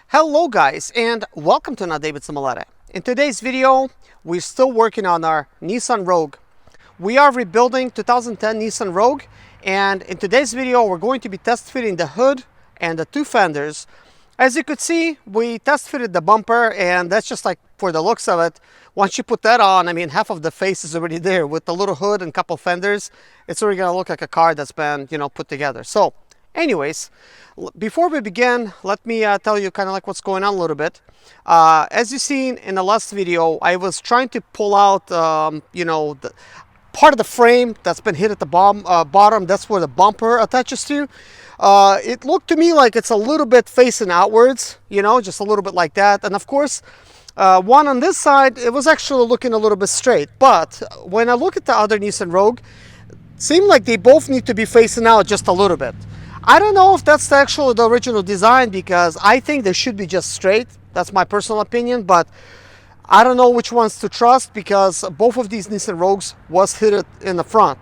Hello guys, and welcome to AWD Zimaleta. In today's video, we're still working on our Nissan Rogue. We are rebuilding 2010 Nissan Rogue, and in today's video we're going to be test fitting the hood and the two fenders. As you could see, we test fitted the bumper, and that's just like for the looks of it. Once you put that on, I mean, half of the face is already there. With the little hood and couple fenders, it's already gonna look like a car that's been, put together. So anyways, before we begin, let me tell you kind of like what's going on a little bit. As you seen in the last video, I was trying to pull out, the part of the frame that's been hit at the bottom. That's where the bumper attaches to. It looked to me like it's a little bit facing outwards, just a little bit like that. And of course, one on this side, it was actually looking a little bit straight. But when I look at the other Nissan Rogue, it seemed like they both need to be facing out just a little bit. I don't know if that's actually the original design, because I think they should be just straight. That's my personal opinion, but I don't know which ones to trust, because both of these Nissan Rogues was hit in the front.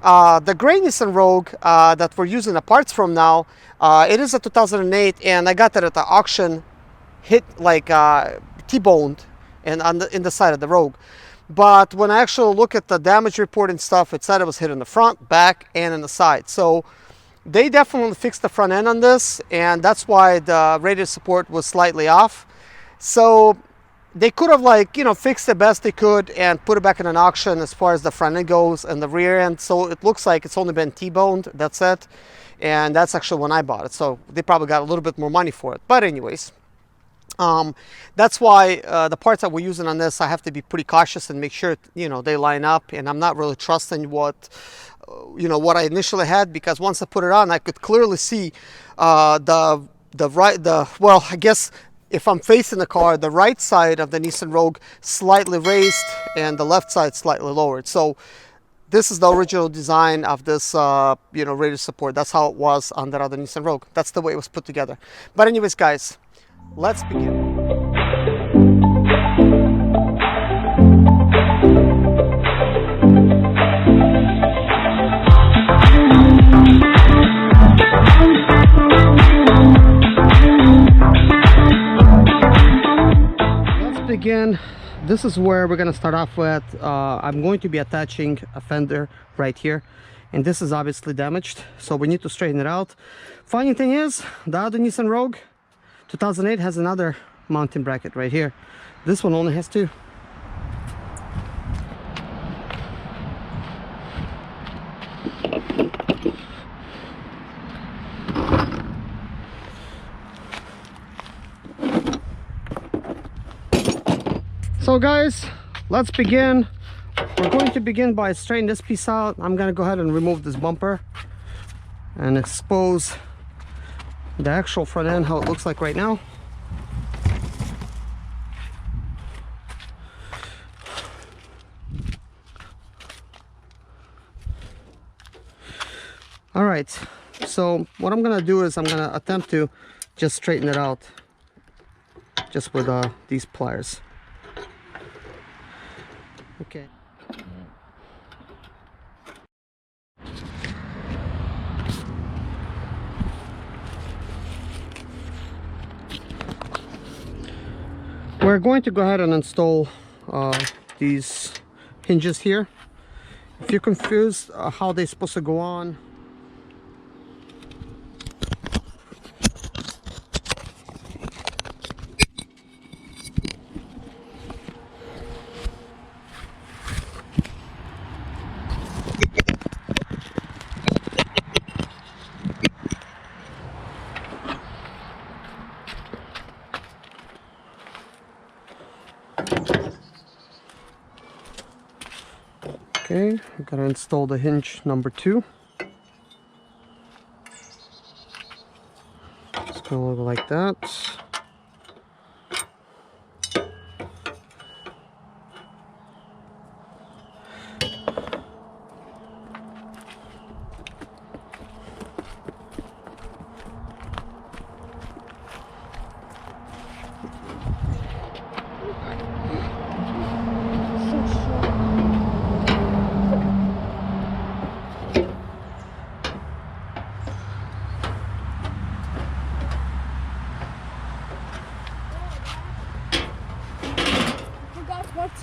The gray Nissan Rogue that we're using the parts from now, it is a 2008, and I got that at the auction, hit like T-boned and in the side of the Rogue. But when I actually look at the damage report and stuff, it said it was hit in the front, back, and in the side. So they definitely fixed the front end on this, and that's why the radius support was slightly off. So they could have fixed the best they could and put it back in an auction as far as the front end goes and the rear end. So it looks like it's only been T-boned, that's it. And that's actually when I bought it. So they probably got a little bit more money for it. But anyways, that's why the parts that we're using on this, I have to be pretty cautious and make sure, they line up. And I'm not really trusting what I initially had, because once I put it on, I could clearly see well, I guess if I'm facing the car, the right side of the Nissan Rogue slightly raised and the left side slightly lowered. So this is the original design of this, radius support. That's how it was on that other Nissan Rogue. That's the way it was put together. But anyways, guys, let's begin. Again, this is where we're going to start off with. I'm going to be attaching a fender right here, and this is obviously damaged, so we need to straighten it out. Funny thing is, the other Nissan Rogue 2008 has another mounting bracket right here. This one only has two. So guys, let's begin. We're going to begin by straightening this piece out. I'm going to go ahead and remove this bumper and expose the actual front end, how it looks like right now. All right, so what I'm going to do is I'm going to attempt to just straighten it out just with these pliers. Okay. We're going to go ahead and install these hinges here. If you're confused how they're supposed to go on, okay, I'm gonna install the hinge number 2. It's gonna look like that.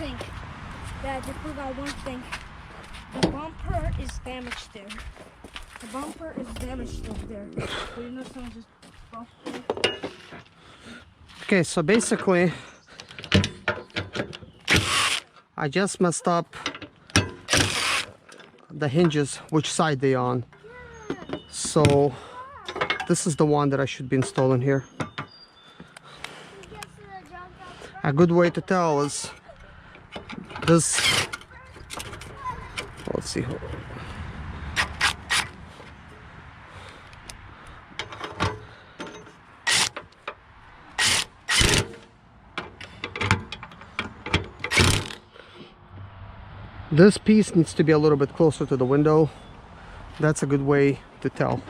thing. Dad, you forgot one thing. The bumper is damaged there. The bumper is damaged over there. So you know someone just bumped it. Okay, so basically, I just messed up the hinges, which side they on. So this is the one that I should be installing here. A good way to tell is this. Let's see. This piece needs to be a little bit closer to the window. That's a good way to tell.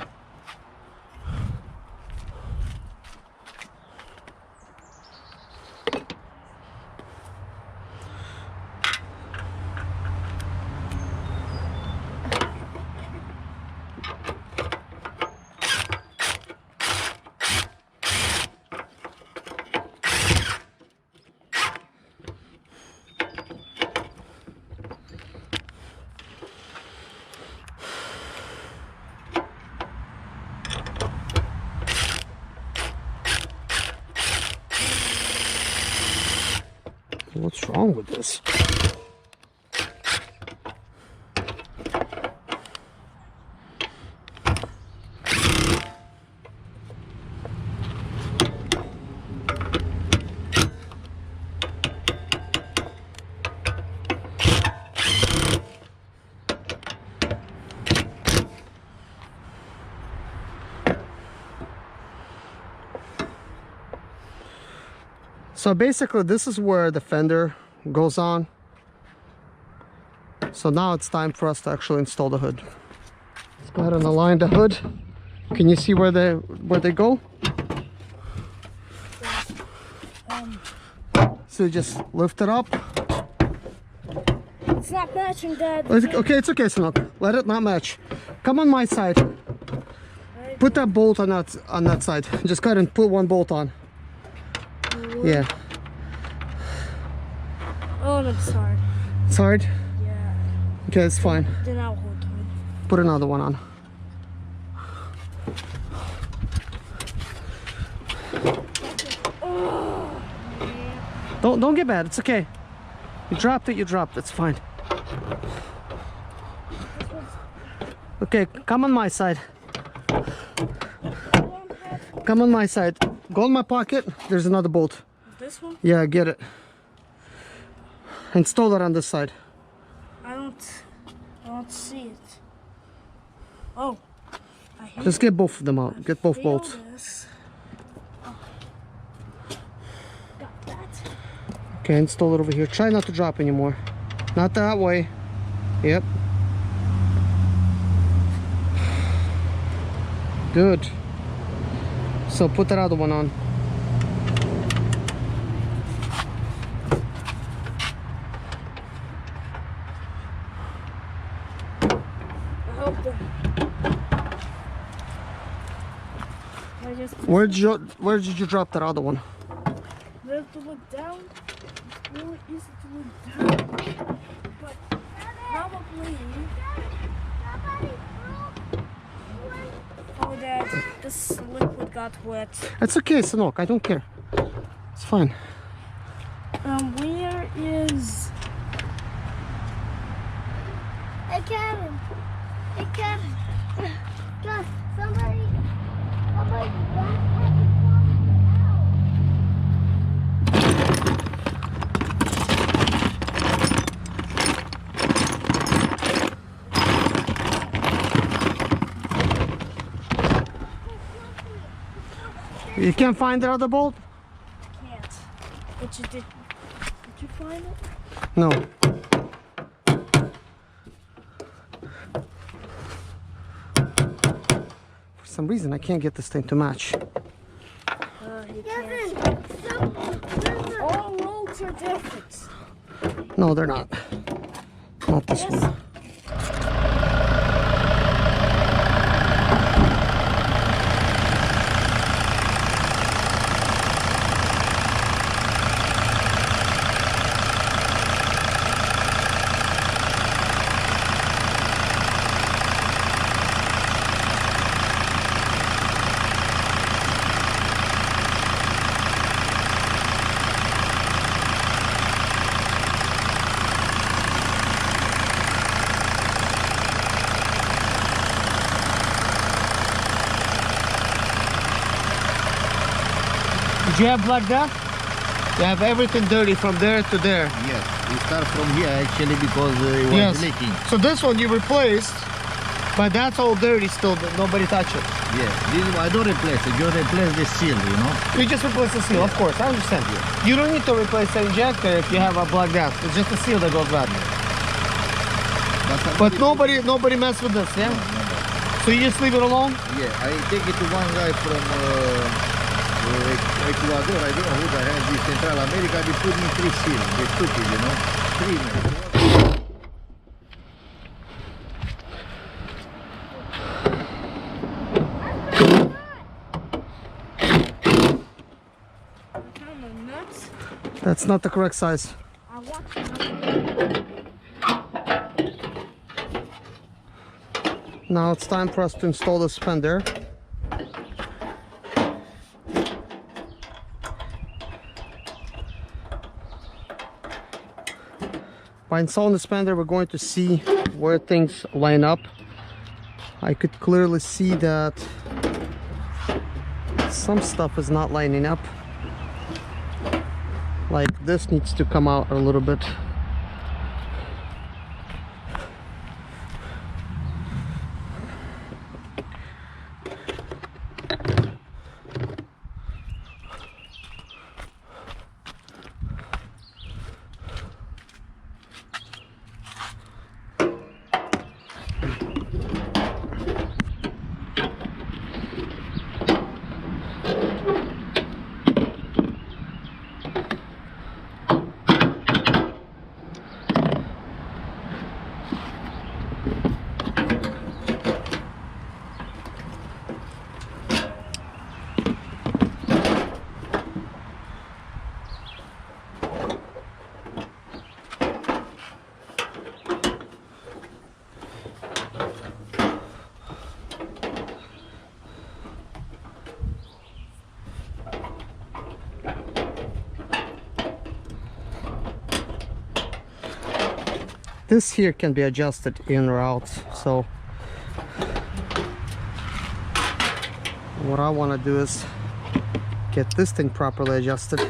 What's wrong with this? So basically this is where the fender goes on. So now it's time for us to actually install the hood. Let's go ahead and align the hood. Can you see where they go? So you just lift it up. It's not matching, Dad. Okay, it's okay, Sanok. Let it not match. Come on my side. Put that bolt on that side. Just go ahead and put one bolt on. Yeah. Oh, no, it's hard. It's hard? Yeah. Okay, it's fine. Then I'll hold on. Put another one on. Oh, Don't get mad. It's okay. You dropped it. You dropped it. It's fine. Okay, come on my side. Come on my side. Go in my pocket. There's another bolt. this one? Yeah, get it. Install it on this side. I don't see it. Oh. Just get both of them out. Get both bolts. Oh. Got that. Okay, install it over here. Try not to drop anymore. Not that way. Yep. Good. So put that other one on. Where did you drop that other one? We have to look down. It's really easy to look down. But probably. Oh, Dad, this liquid got wet. It's okay, Sanok. I don't care. It's fine. Where is? Hey, Kevin. Hey, Kevin. God, somebody You can't find the other bolt? Can't. But you did. Did you find it? No. For some reason, I can't get this thing to match. You can't. All roads are different. No, they're not. Not this Yes. one. Did you have black dust? You have everything dirty from there to there. Yes, we start from here actually because it was leaking. So this one you replaced, but that's all dirty still. Nobody touched it. Yeah, this one I don't replace it. You replace the seal, you know. You just replace the seal, of course. I understand. You don't need to replace the injector if you have a black dust. It's just the seal that goes bad. But nobody mess with this, yeah? No. So you just leave it alone? Yeah, I take it to one guy from Ecuador. I don't know who the hell is Central America. They put me 3 seals. They took it, you know. 3 minutes. That's not the correct size. I want Now it's time for us to install the suspender. By installing the suspender, we're going to see where things line up. I could clearly see that some stuff is not lining up. Like this needs to come out a little bit. This here can be adjusted in or out, so what I want to do is get this thing properly adjusted.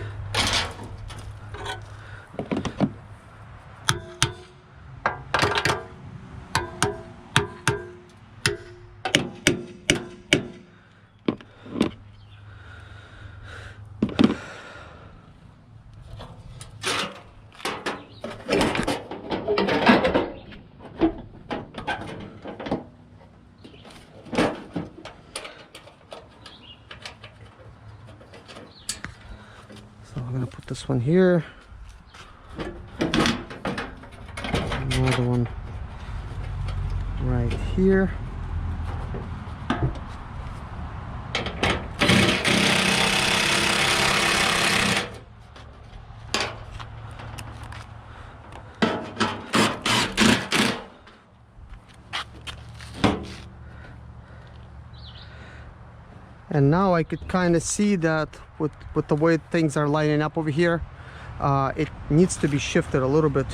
I'm gonna put this one here, another one right here. And now I could kind of see that with the way things are lining up over here, it needs to be shifted a little bit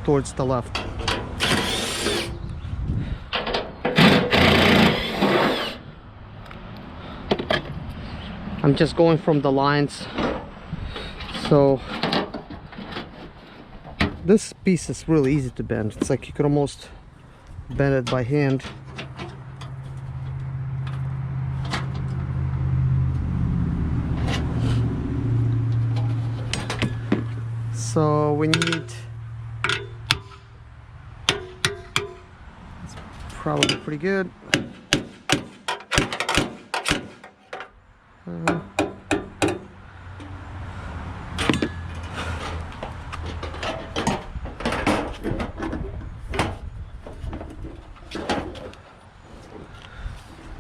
towards the left. I'm just going from the lines. So this piece is really easy to bend. It's like you could almost bend it by hand. So we need, it's probably pretty good.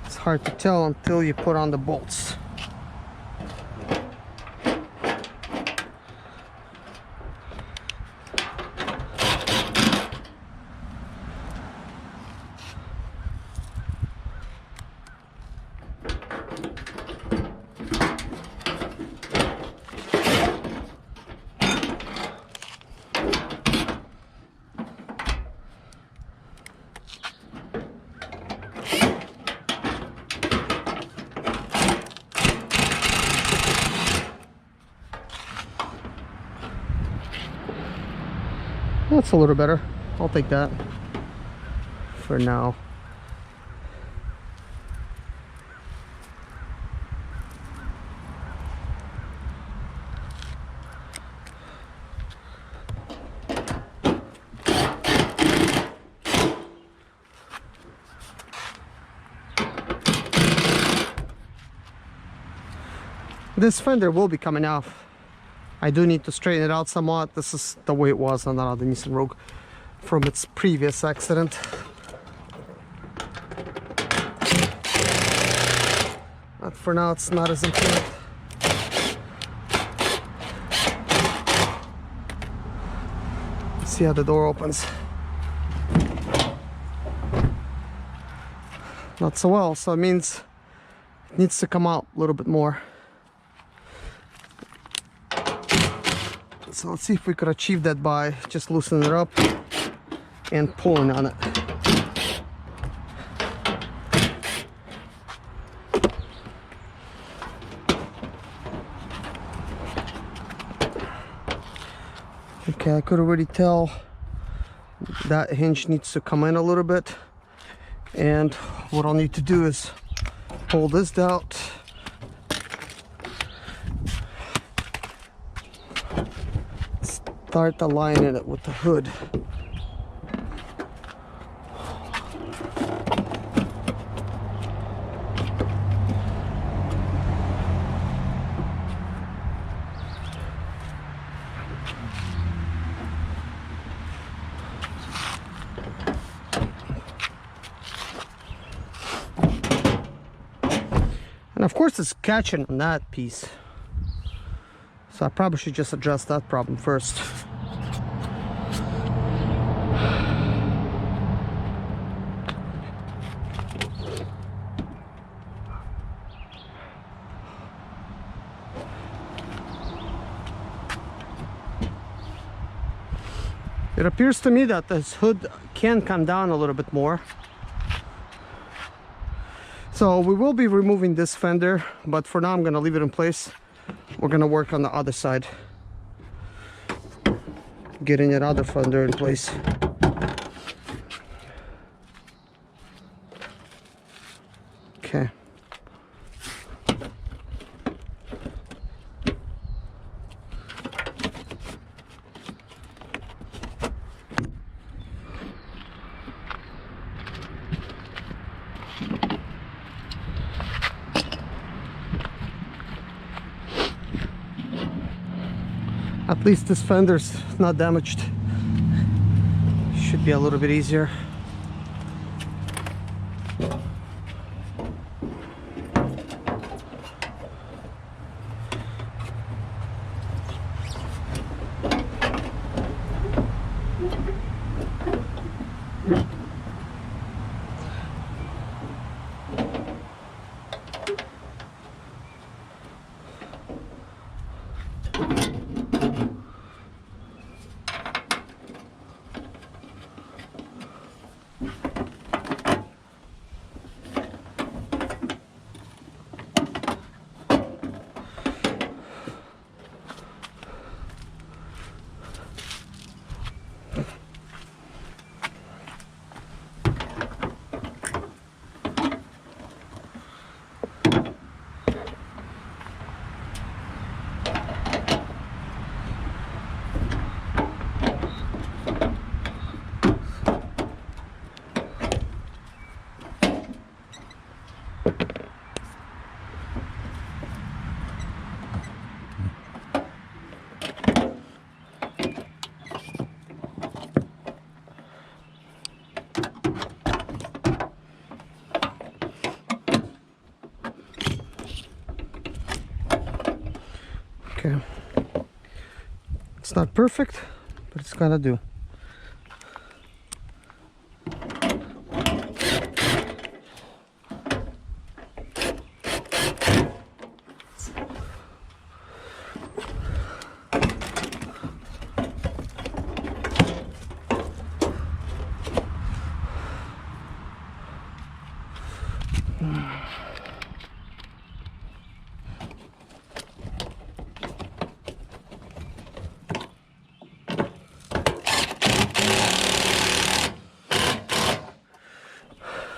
It's hard to tell until you put on the bolts. That's a little better. I'll take that for now. This fender will be coming off. I do need to straighten it out somewhat. This is the way it was on the Nissan Rogue from its previous accident. But for now it's not as important. Let's see how the door opens. Not so well, so it means it needs to come out a little bit more. So let's see if we could achieve that by just loosening it up and pulling on it. Okay, I could already tell that hinge needs to come in a little bit, and what I'll need to do is pull this out. Start aligning it with the hood. And of course it's catching on that piece. So I probably should just address that problem first. It appears to me that this hood can come down a little bit more. So we will be removing this fender, but for now I'm going to leave it in place. We're going to work on the other side, getting that other fender in place. Okay. At least this fender's not damaged. Should be a little bit easier. Okay, it's not perfect, but it's gonna do.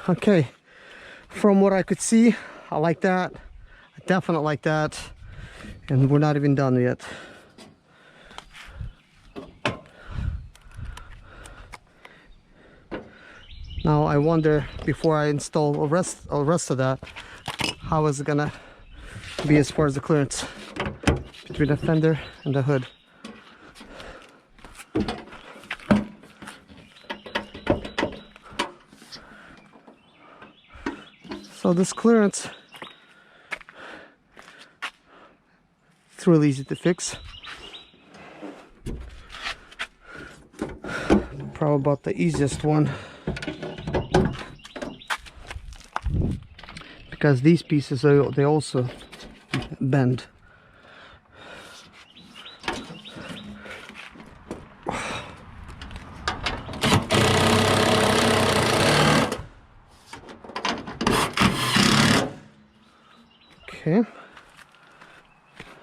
Okay, from what I could see, I like that. I definitely like that. And we're not even done yet. Now I wonder, before I install the rest of that, how is it gonna be as far as the clearance between the fender and the hood. So this clearance, it's really easy to fix. Probably about the easiest one, because these pieces they also bend. Okay,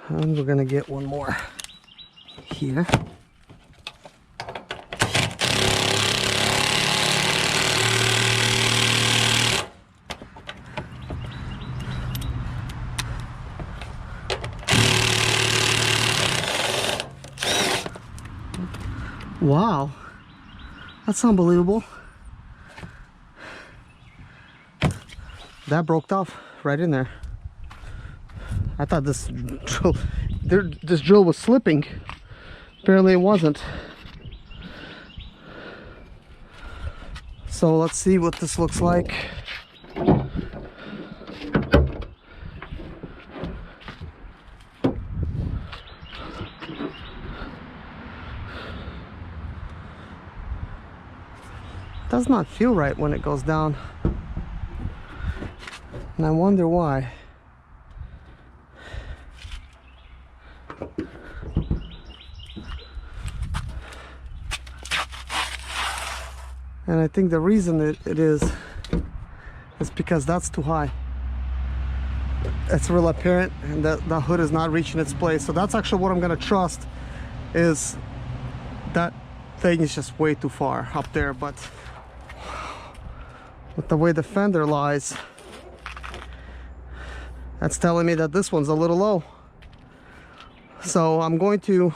and we're gonna get one more here. Wow, that's unbelievable. That broke off right in there. I thought this drill was slipping. Apparently it wasn't. So let's see what this looks like. Does not feel right when it goes down, and I wonder why. And I think the reason it is because that's too high. It's real apparent, and that hood is not reaching its place. So that's actually what I'm gonna trust, is that thing is just way too far up there. But with the way the fender lies, that's telling me that this one's a little low. So I'm going to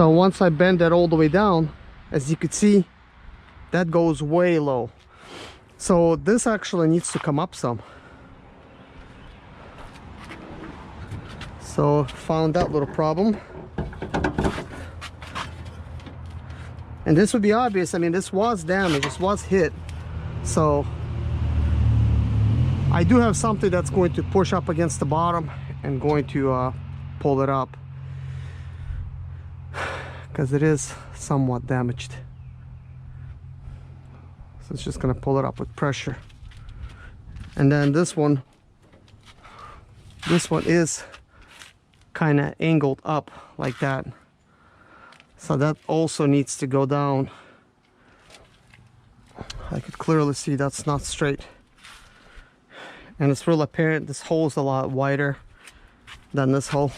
once I bend that all the way down, as you could see, that goes way low. So this actually needs to come up some. So found that little problem. And this would be obvious. I mean, this was damaged, this was hit. So I do have something that's going to push up against the bottom and going to pull it up, because it is somewhat damaged. So it's just going to pull it up with pressure. And then this one is kind of angled up like that. So that also needs to go down. I could clearly see that's not straight. And it's real apparent this hole is a lot wider than this hole.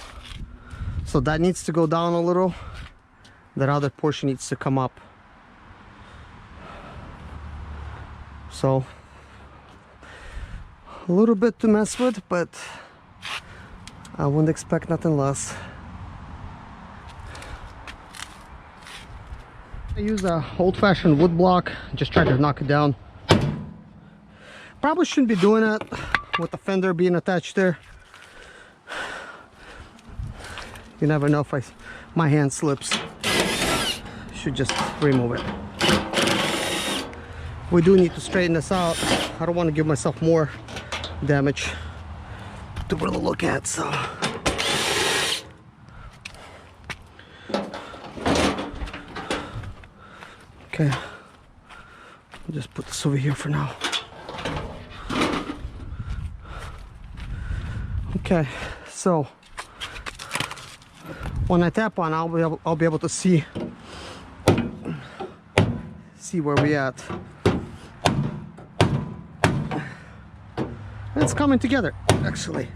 So that needs to go down a little. That other portion needs to come up. So a little bit to mess with, but I wouldn't expect nothing less. I use a old-fashioned wood block, just try to knock it down. Probably shouldn't be doing that with the fender being attached there. You never know if my hand slips. Should just remove it. We do need to straighten this out. I don't want to give myself more damage to really look at, so. Okay, I'll just put this over here for now. Okay, so when I tap on, I'll be able to see where we at. It's coming together, actually.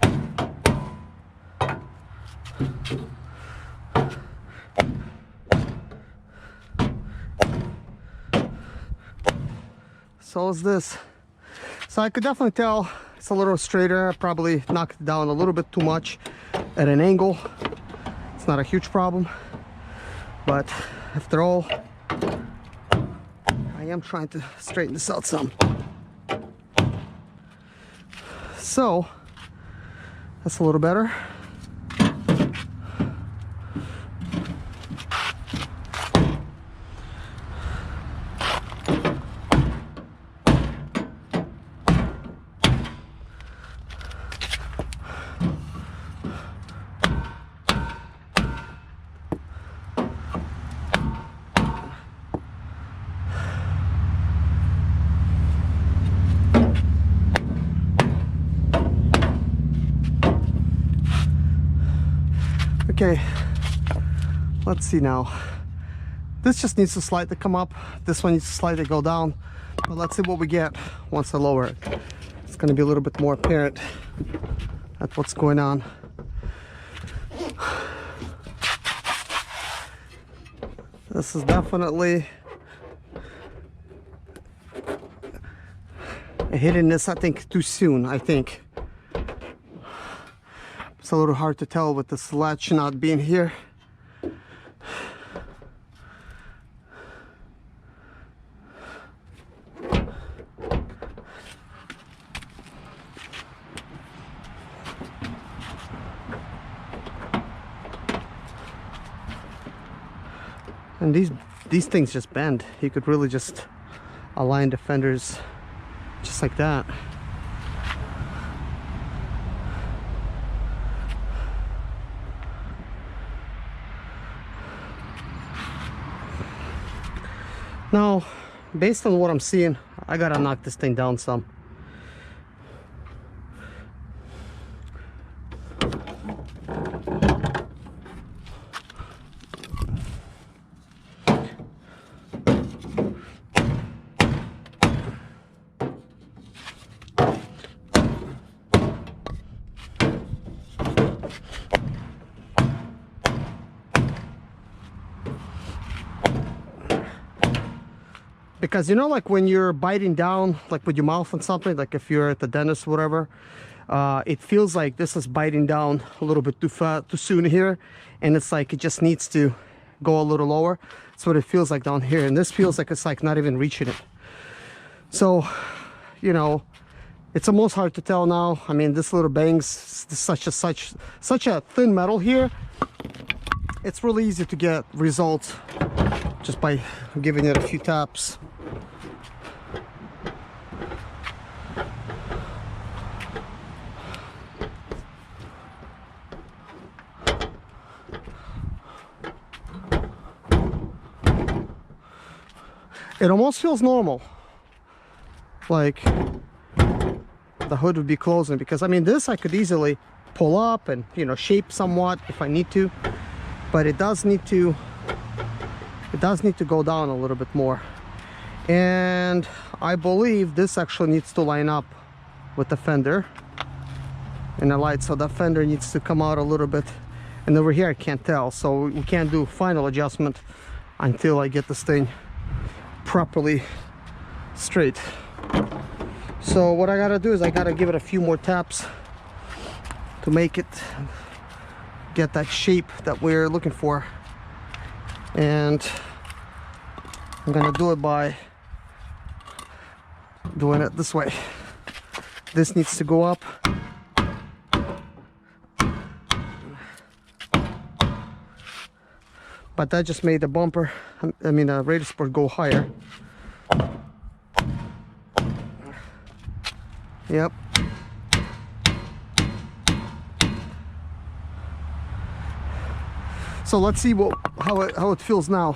so is this. So I could definitely tell it's a little straighter. I probably knocked it down a little bit too much at an angle. It's not a huge problem, but after all, I am trying to straighten this out some. So that's a little better. Okay, let's see now. This just needs to slightly come up. This one needs to slightly go down. But let's see what we get once I lower it. It's going to be a little bit more apparent at what's going on. This is definitely hitting this, I think, too soon, I think. It's a little hard to tell with this latch not being here. And these things just bend. You could really just align the fenders just like that. Now, based on what I'm seeing, I gotta knock this thing down some. Because you know, like when you're biting down like with your mouth on something, like if you're at the dentist or whatever, it feels like this is biting down a little bit too soon here, and it's like it just needs to go a little lower. That's what it feels like down here, and this feels like it's like not even reaching it. So, you know, it's almost hard to tell now. I mean, this little bangs, such a thin metal here. It's really easy to get results just by giving it a few taps. It almost feels normal, like the hood would be closing, because I mean, this I could easily pull up and, you know, shape somewhat if I need to, but it does need to go down a little bit more. And I believe this actually needs to line up with the fender and the light, so the fender needs to come out a little bit, and over here I can't tell, so we can't do final adjustment until I get this thing properly straight. So what I gotta do is I gotta give it a few more taps to make it get that shape that we're looking for, and I'm gonna do it by doing it this way. This needs to go up. But that just made the bumper, I mean the radius support, go higher. Yep. So let's see how it feels now.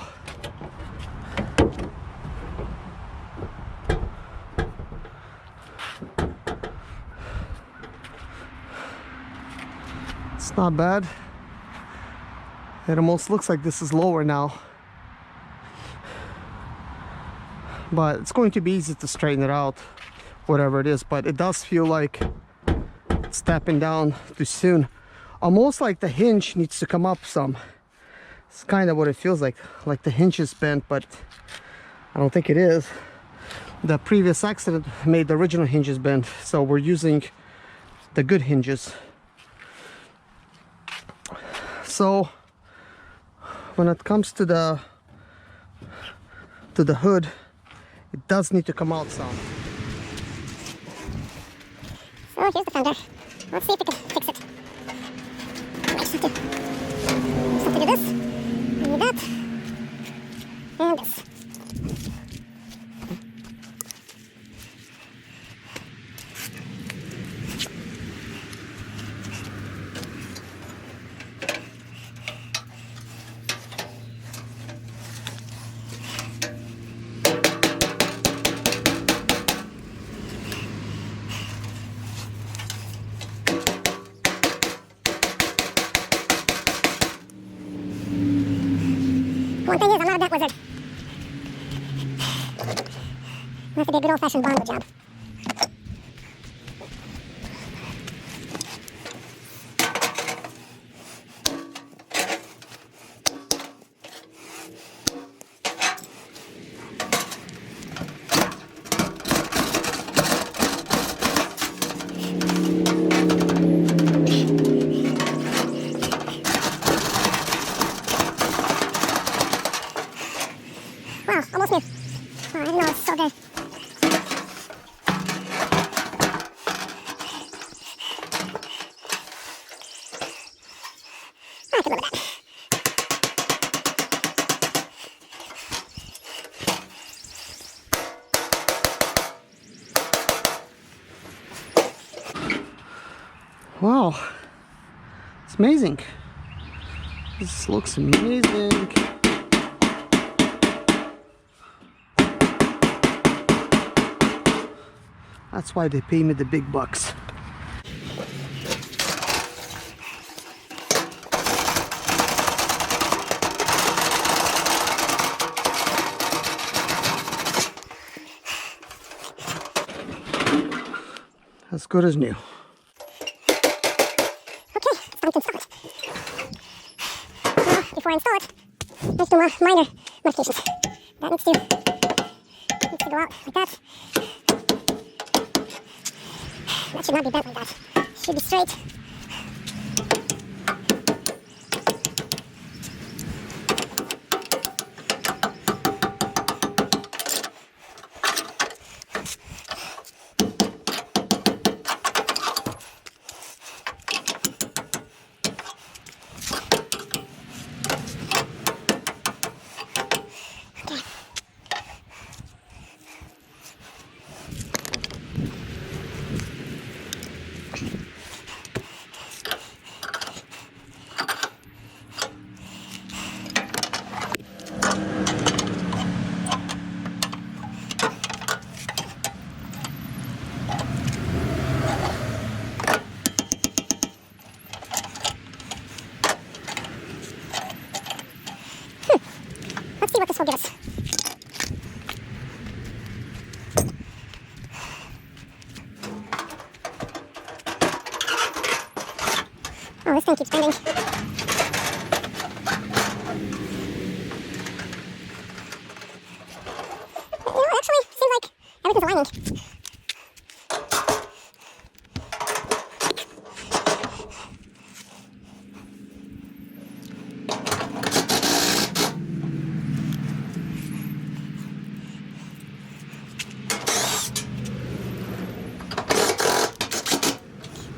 It's not bad. It almost looks like this is lower now, but it's going to be easy to straighten it out, whatever it is. But it does feel like it's stepping down too soon, almost like the hinge needs to come up some. It's kind of what it feels like the hinge is bent, but I don't think it is. The previous accident made the original hinges bend, so we're using the good hinges. So when it comes to the hood, it does need to come out some. So here's the fender. Let's see if we can fix it. Just have to do this, and that, and this. One thing is, I'm not a bent wizard. I have to do a good old-fashioned Bondo job. Wow, almost new. Oh, I didn't know it was so good. I could live with that. Wow, it's amazing. This looks amazing. That's why they pay me the big bucks. As good as new. Okay, it's time to install it. Now, before I install it, let's do my minor modifications. That needs to go out like that. That should not be bent like that. It should be straight. Let's see what this will give us. Oh, this thing keeps bending. You know, it actually seems like everything's aligning.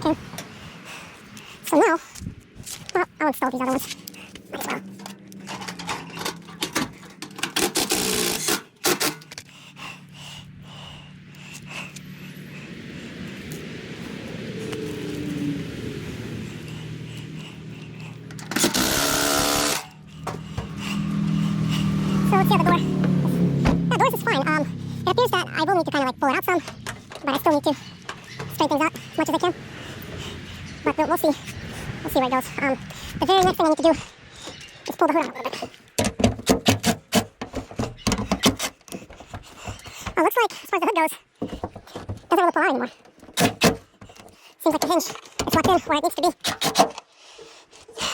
Okay. So now, well, I'll install these other ones. Might as well. So let's see how the door. Yeah, doors is fine. It appears that I will need to kind of like pull it out some, but I still need to straighten things out as much as I can. But we'll see. We'll see where it goes. The very next thing I need to do is pull the hood out a little bit. Oh, looks like as far as the hood goes, it doesn't really pull out anymore. Seems like the hinge is locked in where it needs to be,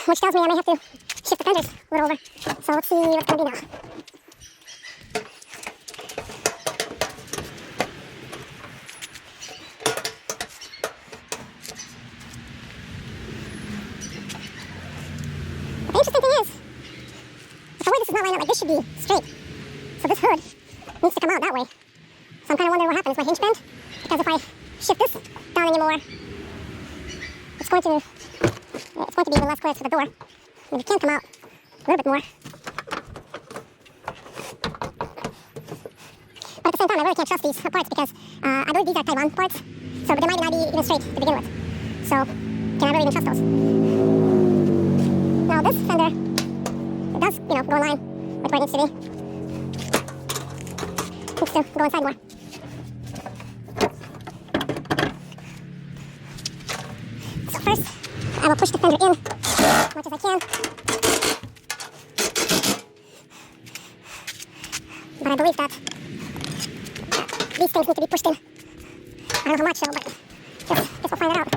which tells me I may have to shift the fenders a little over. So let's see what it's going to be now. this should be straight. So this hood needs to come out that way. So I'm kind of wondering what happens. My hinge bend? Because if I shift this down anymore, it's going to be even less clearance for the door. I mean, it can come out a little bit more. But at the same time, I really can't trust these parts because I believe these are Taiwan parts. So they might not be even straight to begin with. So can I really even trust those? Now this fender, it does, go in line with where it needs to be. Needs to go inside more. So first, I will push the fender in as much as I can. But I believe that these things need to be pushed in. I don't know how much, so, but guess we'll find it out.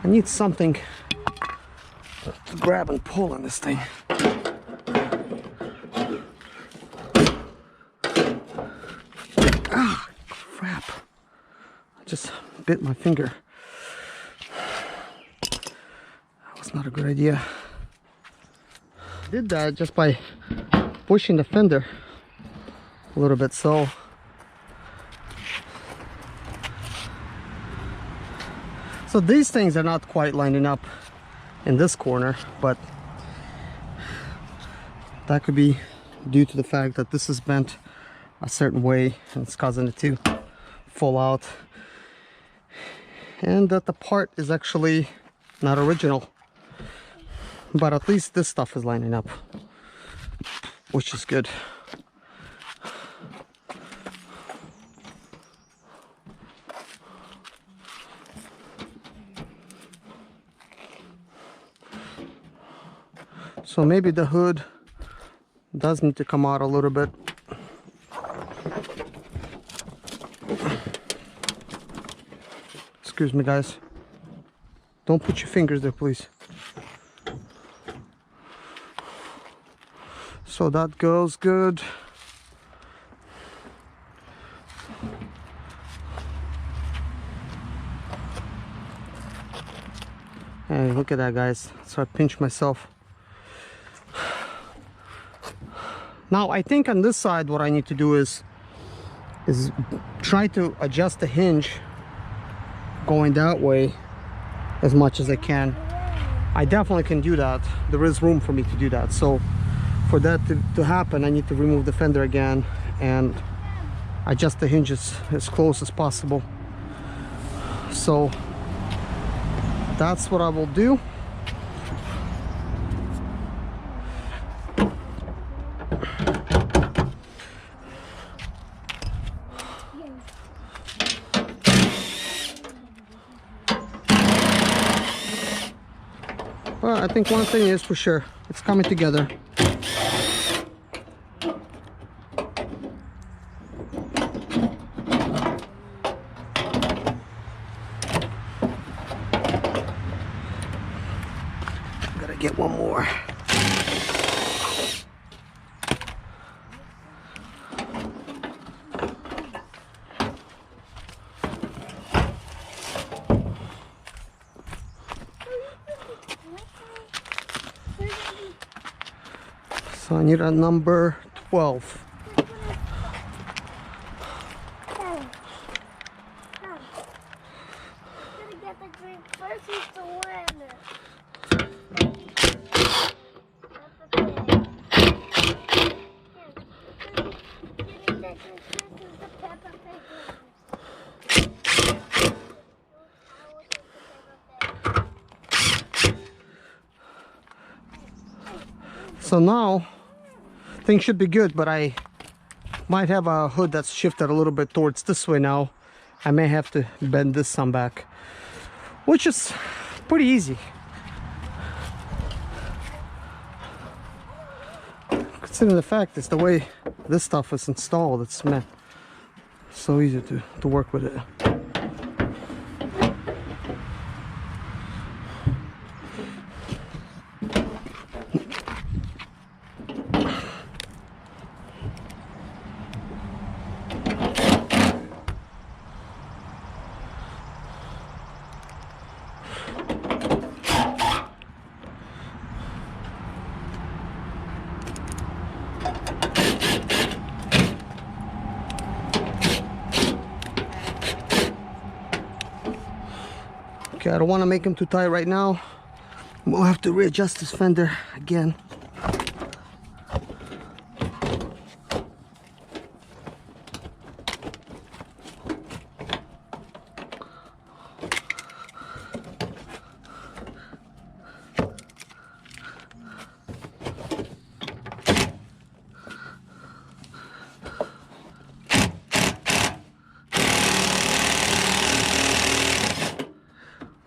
I need something to grab and pull on this thing. Ah, crap. I just bit my finger. That was not a good idea. I did that just by pushing the fender a little bit, so these things are not quite lining up in this corner, but that could be due to the fact that this is bent a certain way and it's causing it to fall out, and that the part is actually not original. But at least this stuff is lining up, which is good. So maybe the hood does need to come out a little bit. Excuse me, guys. Don't put your fingers there, please. So that goes good. Hey, look at that, guys. So I pinched myself. Now I think on this side what I need to do is try to adjust the hinge going that way as much as I can. I definitely can do that. There is room for me to do that. So for that to happen, I need to remove the fender again and adjust the hinges as close as possible. So that's what I will do. Well, I think one thing is for sure, it's coming together. Gotta get one more. So I need a number 12. So now things should be good, but I might have a hood that's shifted a little bit towards this way now. I may have to bend this some back. which is pretty easy. Considering the fact it's the way this stuff is installed, it's so easy to work with it. Okay, I don't want to make them too tight right now. We'll have to readjust this fender again.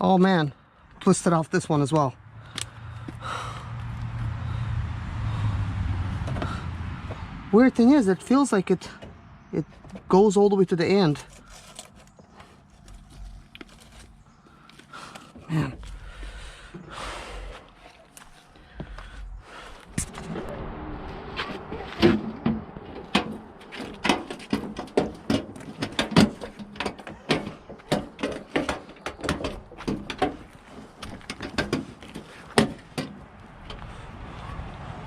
Oh man, twisted off this one as well. Weird thing is, it feels like it goes all the way to the end. Man.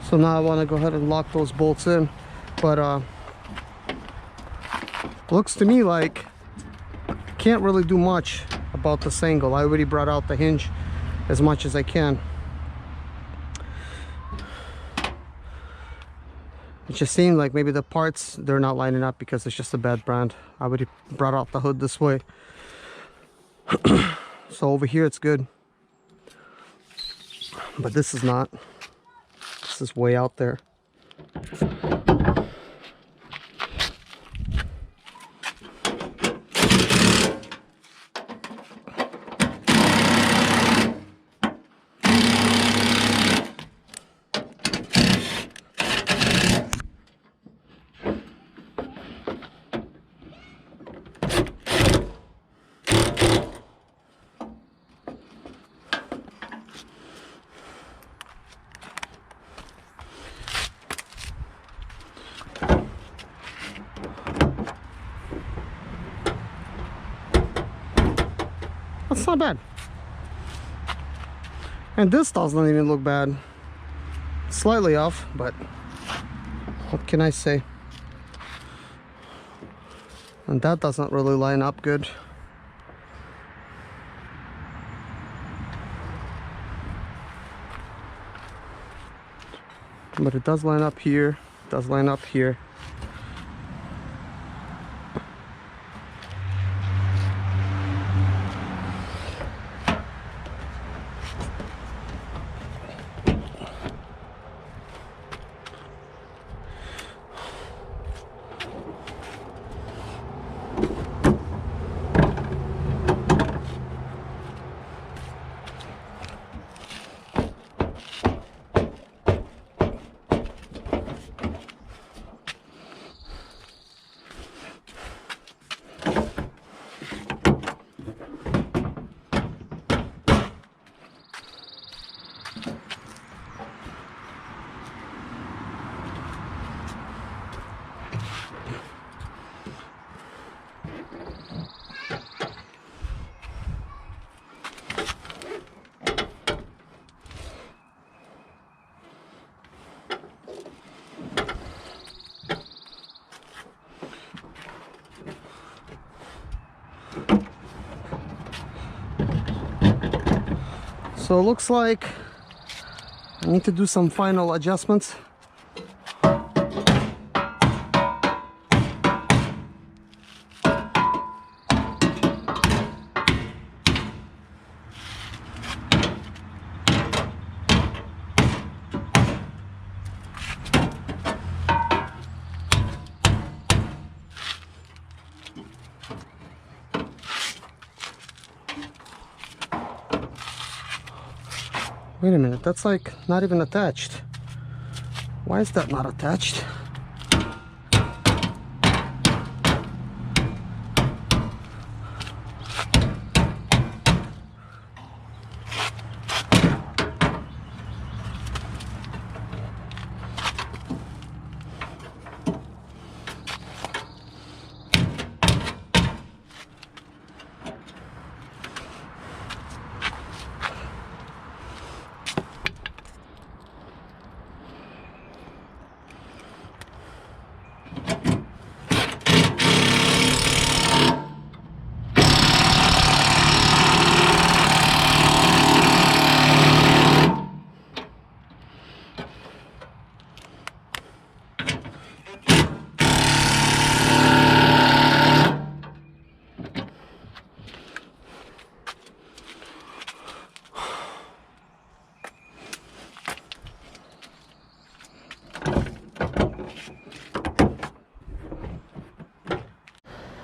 So now I want to go ahead and lock those bolts in, but looks to me like can't really do much about this angle. I already brought out the hinge as much as I can. It just seemed like maybe the parts, they're not lining up because it's just a bad brand. I already brought out the hood this way. So over here it's good, but this is not. This is way out there. That's not bad. And this doesn't even look bad. Slightly off, but what can I say? And that doesn't really line up good. But it does line up here, it does line up here. So it looks like I need to do some final adjustments. Wait a minute, that's like not even attached. Why is that not attached?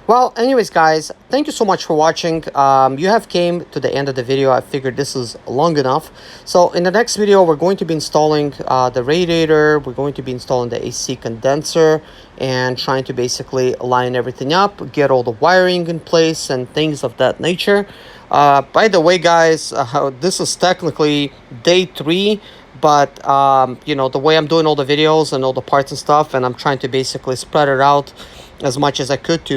Well, anyways, guys, thank you so much for watching. You have came to the end of the video. I figured this is long enough. So in the next video, we're going to be installing the radiator. We're going to be installing the AC condenser and trying to basically line everything up, get all the wiring in place and things of that nature. By the way, guys, this is technically day 3. But you know, the way I'm doing all the videos and all the parts and stuff, and I'm trying to basically spread it out as much as I could to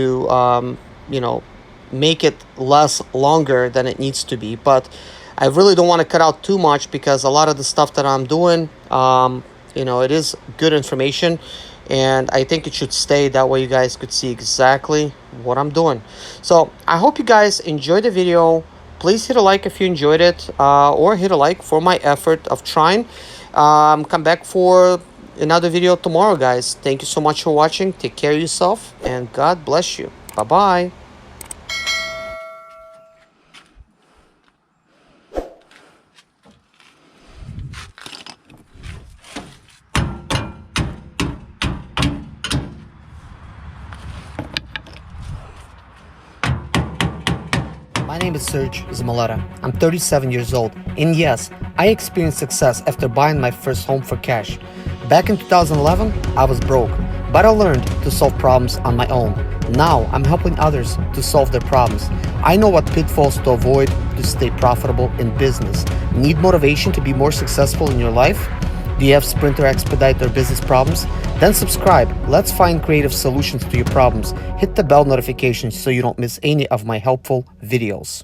you know, make it longer than it needs to be. But I really don't want to cut out too much, because a lot of the stuff that I'm doing, you know, it is good information, and I think it should stay that way. You guys could see exactly what I'm doing. So I hope you guys enjoyed the video. Please hit a like if you enjoyed it, or hit a like for my effort of trying. Come back for another video tomorrow, guys. Thank you so much for watching. Take care of yourself, and God bless you. Bye-bye. My name is Serge Zimaleta. I'm 37 years old, and yes, I experienced success after buying my first home for cash. Back in 2011, I was broke, but I learned to solve problems on my own. Now, I'm helping others to solve their problems. I know what pitfalls to avoid to stay profitable in business. Need motivation to be more successful in your life? Do you have sprint or expedite or business problems? Then subscribe. Let's find creative solutions to your problems. Hit the bell notification so you don't miss any of my helpful videos.